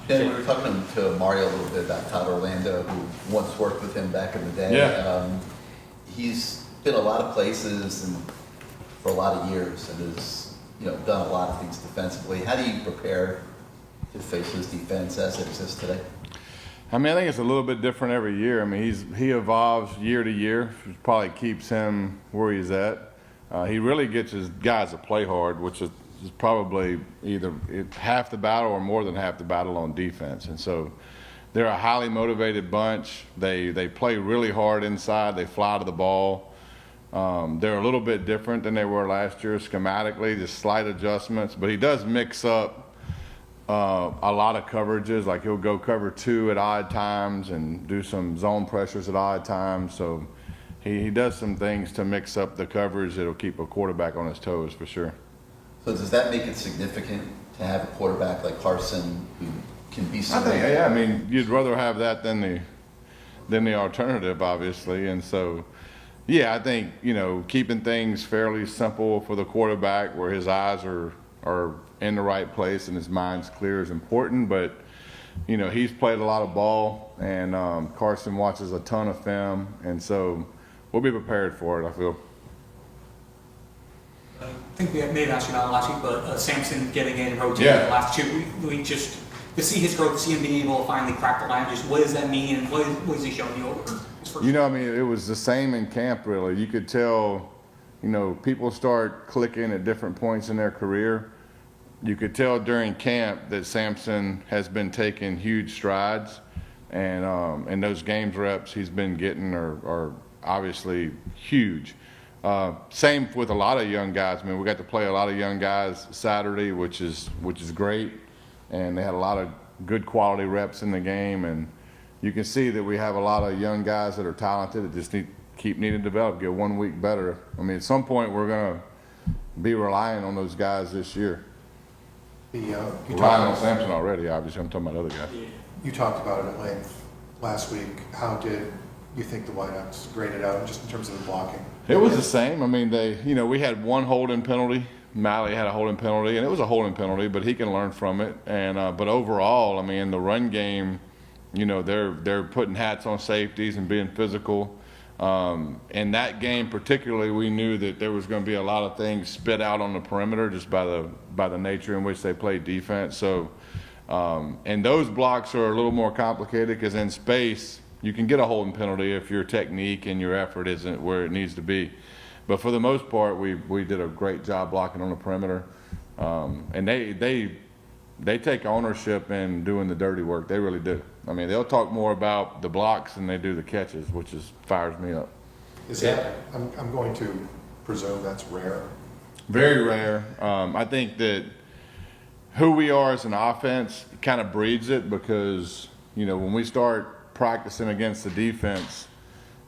Then we were talking to Mario a little bit about Todd Orlando, who once worked with him back in the day. Yeah. He's been a lot of places and for a lot of years and has done a lot of things defensively. How do you prepare to face his defense as it exists today? I mean, I think it's a little bit different every year. I mean, he evolves year to year, which probably keeps him where he's at. He really gets his guys to play hard, which is probably either half the battle or more than half the battle on defense. And so they're a highly motivated bunch. They play really hard inside. They fly to the ball. They're a little bit different than they were last year schematically, just slight adjustments. But he does mix up a lot of coverages. Like he'll go cover 2 at odd times and do some zone pressures at odd times. So he does some things to mix up the coverage that'll keep a quarterback on his toes for sure. So does that make it significant to have a quarterback like Carson who can be so? I think, yeah. I mean, you'd rather have that than the alternative, obviously. And so, yeah, I think keeping things fairly simple for the quarterback, where his eyes are in the right place and his mind's clear, is important. But he's played a lot of ball, and Carson watches a ton of film, and so we'll be prepared for it, I feel. I think we may have asked you about last week, but Samson getting in and rotating the last 2 weeks, just to see his growth, to see him being able to finally crack the line, just what does that mean, and what is he showing you over his first I mean, it was the same in camp, really. You could tell, people start clicking at different points in their career. You could tell during camp that Samson has been taking huge strides, and those games reps he's been getting are obviously huge. Same with a lot of young guys. I mean, we got to play a lot of young guys Saturday, which is great, and they had a lot of good quality reps in the game. And you can see that we have a lot of young guys that are talented that just keep needing to develop, get 1 week better. I mean, at some point we're going to be relying on those guys this year. Relying on Samson already, obviously. I'm talking about other guys. You talked about it at length last week. How did you think the wideouts graded out just in terms of the blocking? It was the same. I mean, we had one holding penalty. Malachi had a holding penalty, and it was a holding penalty, but he can learn from it. And but overall, I mean, the run game, they're putting hats on safeties and being physical. In that game particularly, we knew that there was going to be a lot of things spit out on the perimeter just by the nature in which they played defense. So, and those blocks are a little more complicated because in space, you can get a holding penalty if your technique and your effort isn't where it needs to be. But for the most part, we did a great job blocking on the perimeter. And they take ownership in doing the dirty work. They really do. I mean, they'll talk more about the blocks than they do the catches, which fires me up. Is that, I'm going to presume that's rare. Very rare. I think that who we are as an offense kind of breeds it because, when we start practicing against the defense,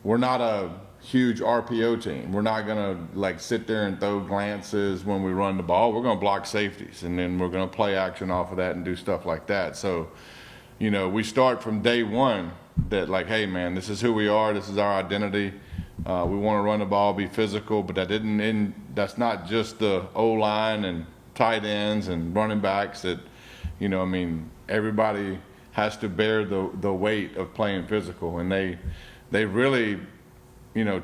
we're not a huge RPO team. We're not going to sit there and throw glances when we run the ball. We're going to block safeties, and then we're going to play action off of that and do stuff like that. So, we start from day one that hey man, this is who we are. This is our identity. We want to run the ball, be physical, but that's not just the O-line and tight ends and running backs that, everybody has to bear the weight of playing physical, and they really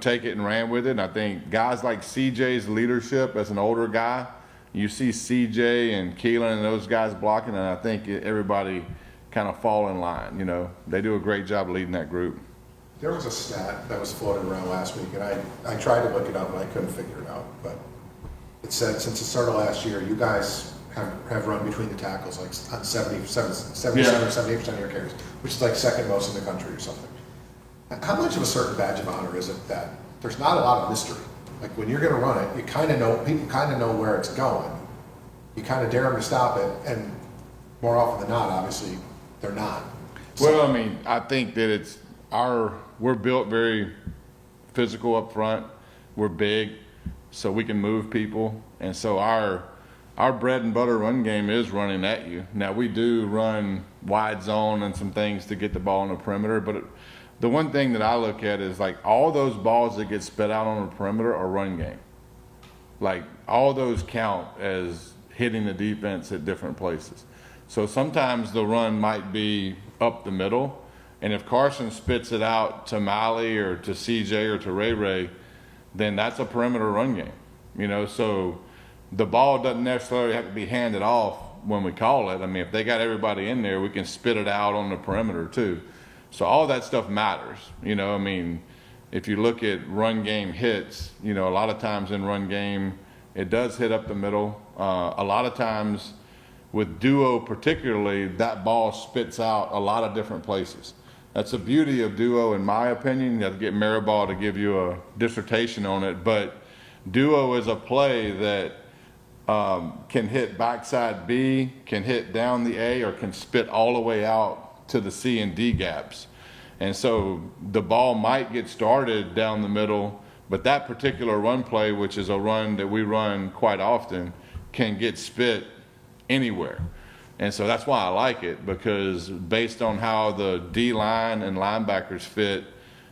take it and ran with it. And I think guys like CJ's leadership as an older guy, you see CJ and Keelan and those guys blocking, and I think everybody kind of fall in line. They do a great job leading that group. There was a stat that was floated around last week, and I tried to look it up, but I couldn't figure it out. But it said since the start of last year, you guys have run between the tackles on 77 or 78% of your carries, which is second most in the country or something. How much of a certain badge of honor is it that there's not a lot of mystery? When you're going to run it, you kind of know, people kind of know where it's going. You kind of dare them to stop it, and more often than not, obviously, they're not. Well, I mean, I think that we're built very physical up front. We're big, so we can move people, and so our bread and butter run game is running at you. Now we do run wide zone and some things to get the ball on the perimeter, but the one thing that I look at is all those balls that get spit out on the perimeter are run game. All those count as hitting the defense at different places. So sometimes the run might be up the middle, and if Carson spits it out to Mally or to CJ or to Ray Ray, then that's a perimeter run game. You know, so the ball doesn't necessarily have to be handed off when we call it. I mean, if they got everybody in there, we can spit it out on the perimeter too. So all that stuff matters. You know, I mean, if you look at run game hits, you know, a lot of times in run game, it does hit up the middle. A lot of times with duo particularly, that ball spits out a lot of different places. That's the beauty of duo, in my opinion. You have to get Maribal to give you a dissertation on it, but duo is a play that can hit backside B, can hit down the A, or can spit all the way out to the C and D gaps. And so the ball might get started down the middle, but that particular run play, which is a run that we run quite often, can get spit anywhere. And so that's why I like it, because based on how the D line and linebackers fit,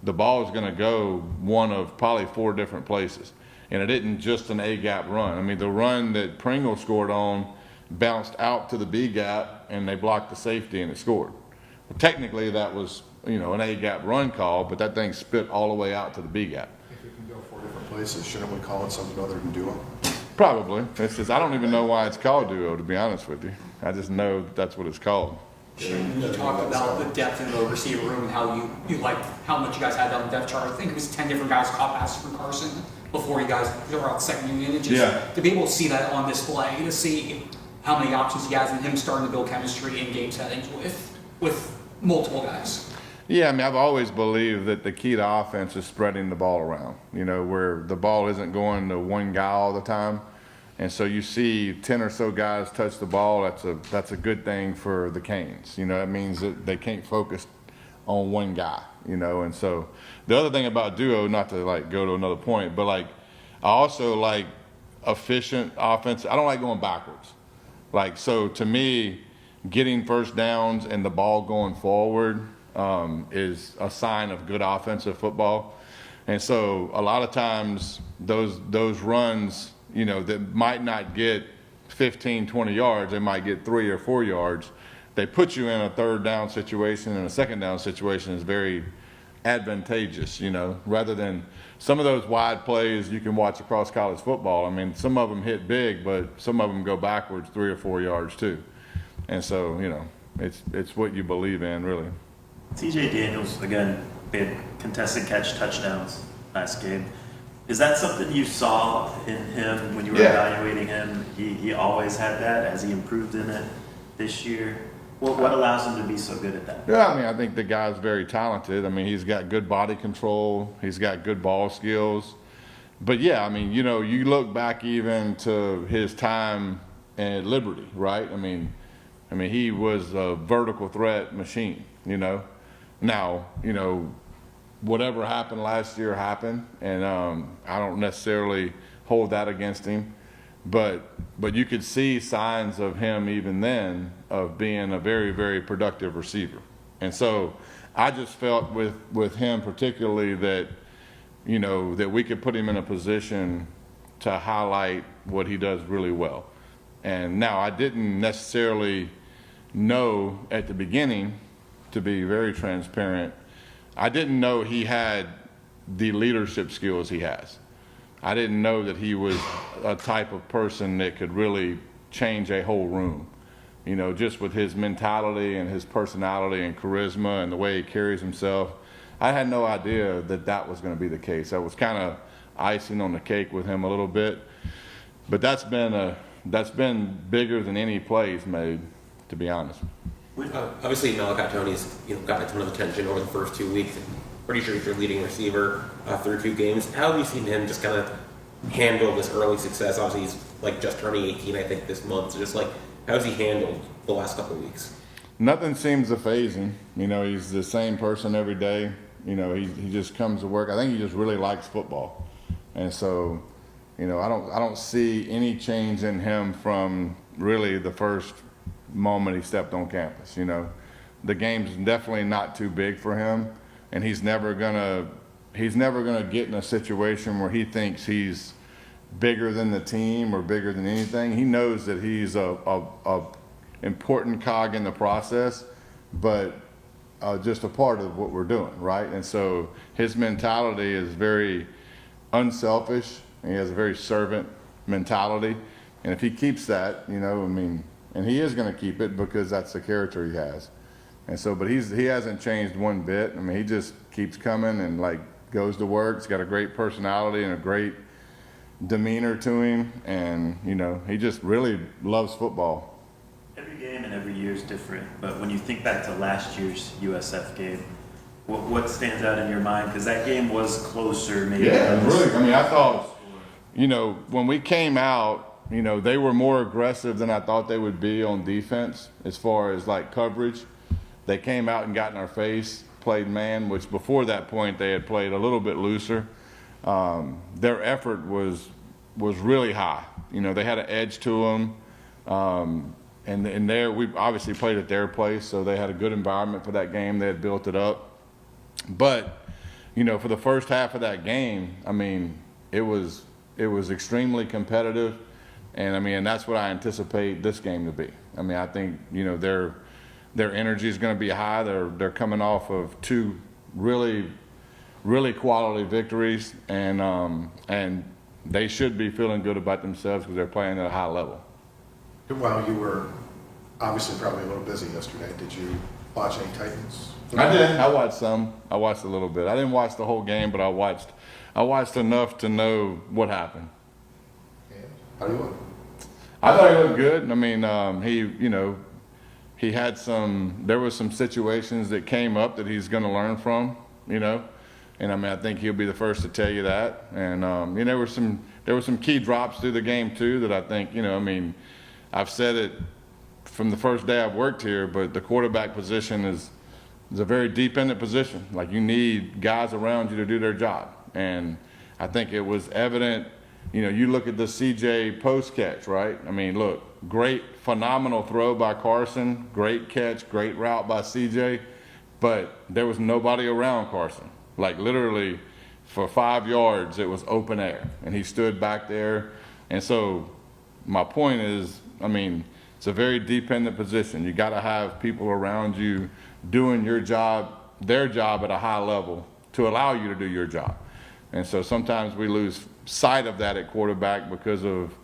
the ball is going to go one of probably 4 different places. And it isn't just an A gap run. I mean, the run that Pringle scored on bounced out to the B gap, and they blocked the safety and it scored. Well, technically that was, you know, an A gap run call, but that thing spit all the way out to the B gap. If we can go 4 different places, shouldn't we call it something other than duo? Probably. It's just, I don't even know why it's called duo, to be honest with you. I just know that's what it's called. Shannon, you talked about the depth in the receiver room and how you liked how much you guys had on the depth chart. I think it was 10 different guys caught passes from Carson before you guys were out second unit. And just to be able to see that on display, to see how many options he has, and him starting to build chemistry in game settings with multiple guys. Yeah, I mean, I've always believed that the key to offense is spreading the ball around, you know, where the ball isn't going to one guy all the time. And so you see 10 or so guys touch the ball, that's a good thing for the Canes. You know, that means that they can't focus on one guy, you know. And so the other thing about duo, not to like go to another point, but like I also like efficient offense. I don't like going backwards. Like, so to me, getting first downs and the ball going forward is a sign of good offensive football. And so a lot of times those runs, you know, that might not get 15, 20 yards, they might get 3 or 4 yards. They put you in a third down situation, and a second down situation is very advantageous, you know, rather than some of those wide plays you can watch across college football. I mean, some of them hit big, but some of them go backwards 3 or 4 yards too. And so, you know, it's what you believe in, really. TJ Daniels, again, big contested catch touchdowns last game. Is that something you saw in him when you were evaluating him? He always had that. Has he improved in it this year? What allows him to be so good at that? Yeah, I mean, I think the guy's very talented. I mean, he's got good body control. He's got good ball skills. But yeah, I mean, you know, you look back even to his time at Liberty, right? I mean, he was a vertical threat machine, you know. Now, you know, whatever happened last year happened, and I don't necessarily hold that against him, but you could see signs of him even then of being a very, very productive receiver. And so I just felt with him particularly that, you know, that we could put him in a position to highlight what he does really well. And now I didn't necessarily know at the beginning, to be very transparent, I didn't know he had the leadership skills he has. I didn't know that he was a type of person that could really change a whole room. You know, just with his mentality and his personality and charisma and the way he carries himself, I had no idea that that was going to be the case. That was kind of icing on the cake with him a little bit. But that's been bigger than any play he's made, to be honest. Obviously, Malachi Toney's gotten a ton of attention over the first 2 weeks. Pretty sure he's your leading receiver through 2 games. How have you seen him just kind of handle this early success? Obviously, he's like just turning 18, I think, this month. So just like, how has he handled the last couple of weeks? Nothing seems to faze him. You know, he's the same person every day. You know, he just comes to work. I think he just really likes football, and so, you know, I don't see any change in him from really the first moment he stepped on campus. You know, the game's definitely not too big for him, and he's never gonna get in a situation where he thinks he's bigger than the team or bigger than anything. He knows that he's a important cog in the process, but just a part of what we're doing, right? And so his mentality is very unselfish, and he has a very servant mentality. And if he keeps that, you know, I mean, and he is going to keep it because that's the character he has. And so, but he hasn't changed one bit. I mean, he just keeps coming and like goes to work. He's got a great personality and a great demeanor to him, and you know, he just really loves football. Every game and every year is different, but when you think back to last year's USF game, what stands out in your mind? Because that game was closer, maybe. Yeah, it was really. I mean, I thought, you know, when we came out, you know, they were more aggressive than I thought they would be on defense as far as like coverage. They came out and got in our face, played man, which before that point they had played a little bit looser. Their effort was really high. You know, they had an edge to them. And there, we obviously played at their place, so they had a good environment for that game. They had built it up. But, you know, for the first half of that game, I mean, it was extremely competitive. And, I mean, and that's what I anticipate this game to be. I mean, I think, you know, their energy is going to be high. They're coming off of two really quality victories, and they should be feeling good about themselves because they're playing at a high level. Well, you were obviously probably a little busy yesterday. Did you watch any Titans? I did. I watched some. I watched a little bit. I didn't watch the whole game, but I watched enough to know what happened. Yeah. How do you look? I thought he looked good. I mean, he had there was some situations that came up that he's going to learn from, you know. And I mean, I think he'll be the first to tell you that. And you know, there were some key drops through the game too that I think, you know, I mean, I've said it from the first day I've worked here, but the quarterback position is a very deep-ended position. Like, you need guys around you to do their job. And I think it was evident, you know, you look at the CJ post catch, right? I mean, look, great, phenomenal throw by Carson, great catch, great route by CJ, but there was nobody around Carson. Like, literally for 5 yards, it was open air, and he stood back there. And so my point is, I mean, it's a very dependent position. You got to have people around you doing your job, their job at a high level to allow you to do your job. And so sometimes we lose sight of that at quarterback because of,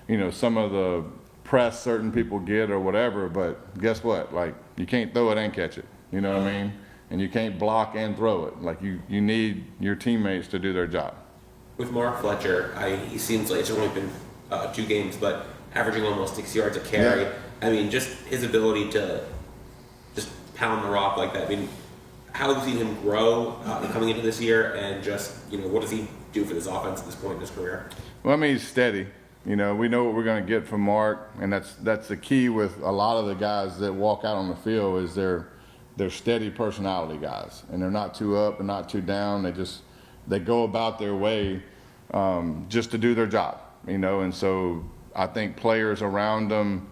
you know, some of the press certain people get or whatever. But guess what? Like, you can't throw it and catch it. You know what I mean? And you can't block and throw it. Like, you need your teammates to do their job. With Mark Fletcher, he seems like it's only been 2 games, but averaging almost 6 yards a carry. Yeah. I mean, just his ability to just pound the rock like that. I mean, how have you seen him grow coming into this year, and just, you know, what does he do for this offense at this point in his career? Well, I mean, he's steady. You know, we know what we're going to get from Mark, and that's the key with a lot of the guys that walk out on the field is they're steady personality guys, and they're not too up and not too down. They go about their way just to do their job, you know. And so I think players around them,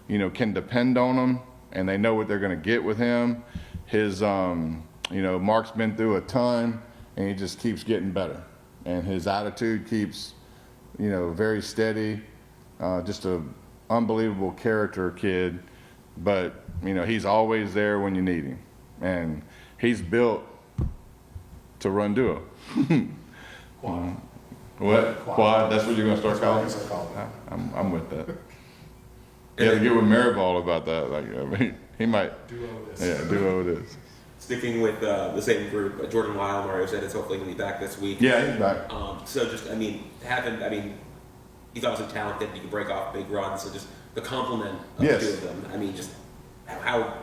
you know, can depend on him, and they know what they're going to get with him. His, you know, Mark's been through a ton, and he just keeps getting better, and his attitude keeps, you know, very steady. Just a unbelievable character kid, but you know, he's always there when you need him, and he's built to run duo. Quad. What? Quad? That's what you're going to start calling it? That's what I call it. I'm with that. You have to get with Mariball about that. Like, I mean, he might. Duo it is. Yeah, duo it is. Sticking with the same group, Jordan Weil, Mario said, is hopefully going to be back this week. Yeah, he's back. So just, I mean, he's obviously talented. He can break off big runs. So just the complement of Yes. the two of them. I mean, just how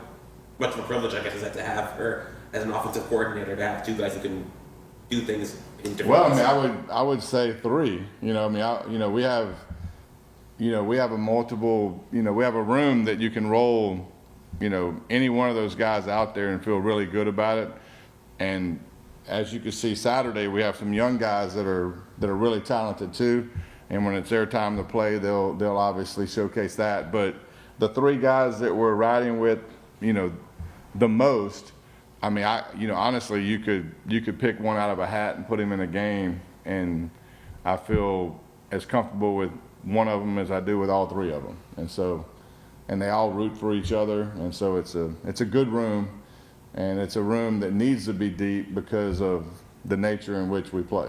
much of a privilege, I guess, is that to have, or as an offensive coordinator, to have 2 guys who can do things in different Well, ways? I mean, I would say 3. You know, I mean, we have a multiple. You know, we have a room that you can roll, you know, any one of those guys out there and feel really good about it. And as you can see Saturday, we have some young guys that are really talented too. And when it's their time to play, they'll obviously showcase that. But the 3 guys that we're riding with, you know, the most, I mean, honestly, you could pick one out of a hat and put him in a game, and I feel as comfortable with one of them as I do with all 3 of them. And so, and they all root for each other, and so it's a good room, and it's a room that needs to be deep because of the nature in which we play.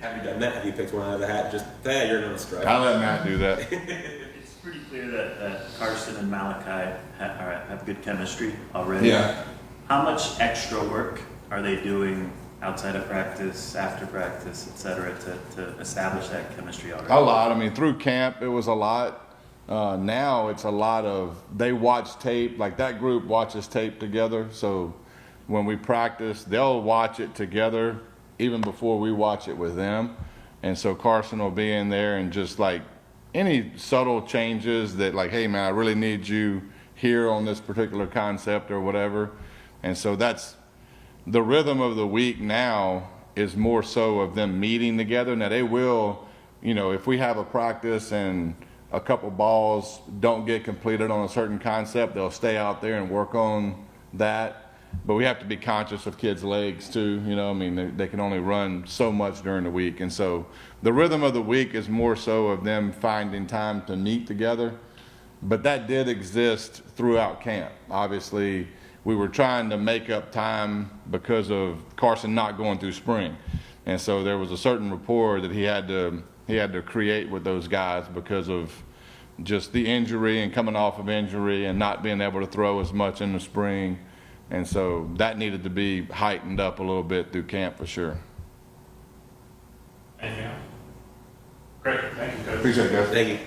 Have you done that? Have you picked one out of the hat? Just, you're going to strike. I let Matt do that. It's pretty clear that Carson and Malachi have good chemistry already. Yeah. How much extra work are they doing outside of practice, after practice, et cetera, to establish that chemistry already? A lot. I mean, through camp, it was a lot. Now it's a lot of, they watch tape, like that group watches tape together. So when we practice, they'll watch it together even before we watch it with them. And so Carson will be in there and just like any subtle changes that like, hey man, I really need you here on this particular concept or whatever. And so that's the rhythm of the week now, is more so of them meeting together. Now they will, you know, if we have a practice and a couple balls don't get completed on a certain concept, they'll stay out there and work on that. But we have to be conscious of kids' legs too, you know, I mean, they can only run so much during the week. And so the rhythm of the week is more so of them finding time to meet together. But that did exist throughout camp. Obviously, we were trying to make up time because of Carson not going through spring. And so there was a certain rapport that he had to create with those guys because of just the injury and coming off of injury and not being able to throw as much in the spring. And so that needed to be heightened up a little bit through camp for sure. Anything else? Great, thank you, Coach. Appreciate it, guys. Thank you.